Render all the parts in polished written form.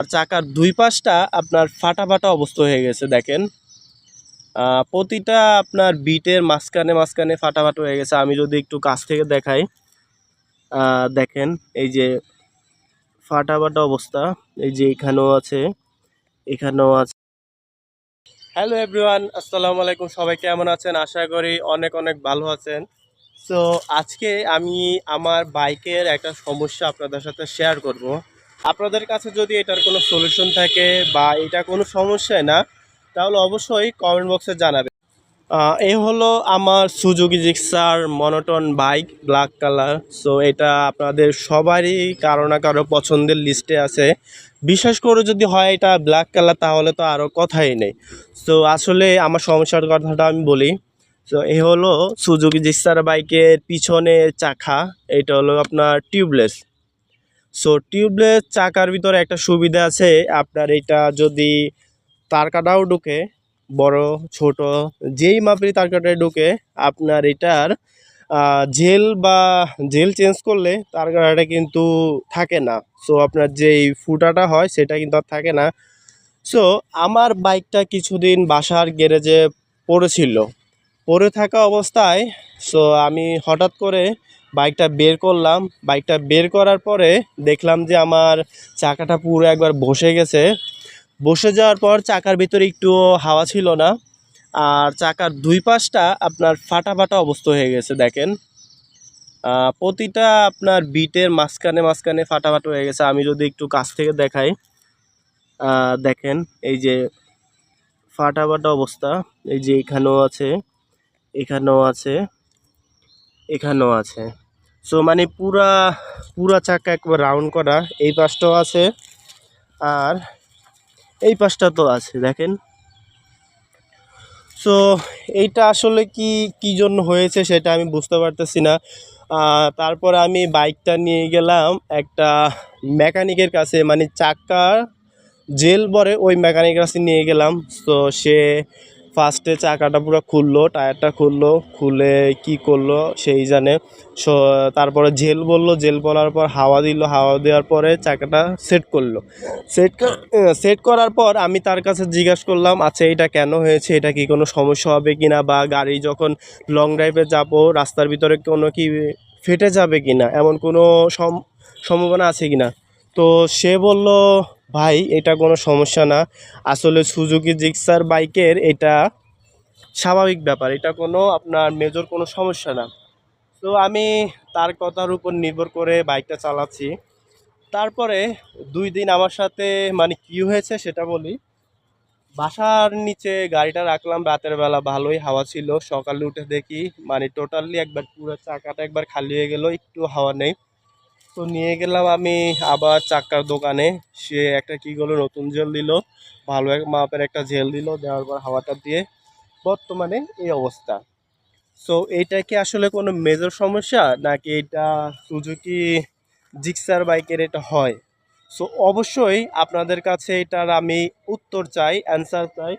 আর চাকার দুই পাশটা আপনার ফাটা ফাটা অবস্থা হয়ে গেছে দেখেন। প্রতিটা আপনার বিটের মাঝখানে মাঝখানে ফাটা ফাটা হয়ে গেছে। আমি যদি একটু কাছ থেকে দেখাই, দেখেন এই যে ফাটা ফাটা অবস্থা, এই যে এখানেও আছে, এখানেও আছে। হ্যালো এভরিওয়ান, আসসালামু আলাইকুম। সবাই কেমন আছেন? আশা করি অনেক অনেক ভালো আছেন। সো আজকে আমি আমার বাইকের একটা সমস্যা আপনাদের সাথে শেয়ার করব। আপনাদের কাছে যদি এটার কোনো সলিউশন থাকে বা এটা কোনো সমস্যাই না, তাহলে অবশ্যই কমেন্ট বক্সে জানাবেন। এই হলো আমার Suzuki Gixxer monotone bike, black colour. So এটা আপনাদের সবারই কারো না কারো পছন্দের লিস্টে আছে। বিশেষ করে যদি হয় এটা ব্ল্যাক কালার, তাহলে তো আরও কথাই নেই। সো আসলে আমার সমস্যার কথাটা আমি বলি। সো এই হলো সুজুকি জিক্সার বাইকের পিছনের চাকা, এটা হলো আপনার টিউবলেস। সো টিউবলেস চাকার ভিতরে একটা সুবিধা আছে, আপনার এটা যদি তার কাটাও ঢুকে, বড় ছোট যেই মাপেরই তার কাটায় ঢুকে, আপনার এটার জেল বা জেল চেঞ্জ করলে তার কাটাটা কিন্তু থাকে না। সো আপনার যেই ফুটাটা হয় সেটা কিন্তু আর থাকে না। সো আমার বাইকটা কিছুদিন বাসার গ্যারেজে পড়েছিল, পড়ে থাকা অবস্থায় সো আমি হঠাৎ করে বাইকটা বের করলাম। বাইকটা বের করার পরে দেখলাম যে আমার চাকাটা পুরো একবার বসে গেছে। বসে যাওয়ার পর চাকার ভিতরে একটু হাওয়া ছিল না, আর চাকার দুই পাশটা আপনার ফাটা ফাটা অবস্থা হয়ে গেছে দেখেন। প্রতিটা আপনার বিটের মাঝখানে মাঝখানে ফাটা ফাটা হয়ে গেছে। আমি যদি একটু কাছ থেকে দেখাই, দেখেন এই যে ফাটা ফাটা অবস্থা, এই যে এখানেও আছে, এখানেও আছে, এখানেও আছে। সো মানে পুরা চাকা একবার রাউন্ড করা, এই পাশটাও আছে আর এই পাশটা তো আছে দেখেন। সো এইটা আসলে কি জন্য হয়েছে সেটা আমি বুঝতে পারতেছি না। তারপরে আমি বাইকটা নিয়ে গেলাম একটা মেকানিকের কাছে, মানে চাকার জেল বরে ওই মেকানিকের কাছে নিয়ে গেলাম। তো সে ফার্স্টে চাকাটা পুরো খুললো, টায়ারটা খুললো, খুলে কি করলো সেই জানে। সো তারপরে জেল বললো, জেল বলার পর হাওয়া দিল, হাওয়া দেওয়ার পরে চাকাটা সেট করলো। সেট করার পর আমি তার কাছে জিজ্ঞাসা করলাম, আচ্ছা এটা কেন হয়েছে, এটা কি কোনো সমস্যা হবে কিনা, বা গাড়ি যখন লং ড্রাইভে যাব রাস্তার ভিতরে কোনো কি ফেটে যাবে কিনা, এমন কোনো সম্ভাবনা আছে কিনা। তো সে বলল, ভাই এটা কোনো সমস্যা না, আসলে সুজুকি জিক্সার বাইকের এটা স্বাভাবিক ব্যাপার, এটা কোনো আপনার মেজর কোনো সমস্যা না। তো আমি তার কথার উপর নির্ভর করে বাইকটা চালাচ্ছি। তারপরে 2 দিন আমার সাথে মানে কি হয়েছে সেটা বলি। বাসার নিচে গাড়িটা রাখলাম রাতের বেলা, ভালোই হাওয়া ছিল। সকালে উঠে দেখি মানে টোটালি একবার পুরো চাকাটা একবার খালি হয়ে গেল, একটু হাওয়া নেই। তো নিয়ে গেলাম আমি আবার চাক্কার দোকানে। সে একটা কী করলো, নতুন জেল দিল, ভালো এক মাপের একটা জেল দিল, দেওয়ার পর হাওয়াটা দিয়ে বর্তমানে এই অবস্থা। সো এইটা কি আসলে কোনো মেজর সমস্যা, নাকি এটা সুজুকি জিক্সার বাইকের এটা হয়? সো অবশ্যই আপনাদের কাছে এটার আমি উত্তর চাই, অ্যান্সার চাই।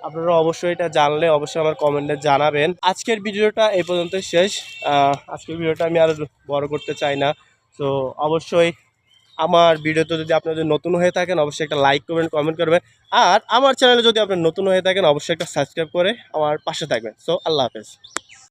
আপনারা অবশ্যই এটা জানলে অবশ্যই আমার কমেন্টে জানাবেন। আজকের ভিডিওটা এই পর্যন্ত শেষ। আজকের ভিডিওটা আমি আর বড় করতে চাই না। তো অবশ্যই আমার ভিডিওতে যদি আপনারা নতুন হয়ে থাকেন অবশ্যই একটা লাইক করবেন, কমেন্ট করবেন। আর আমার চ্যানেলে যদি আপনি নতুন হয়ে থাকেন অবশ্যই একটা সাবস্ক্রাইব করে আমার পাশে থাকবেন। সো আল্লাহ হাফেজ।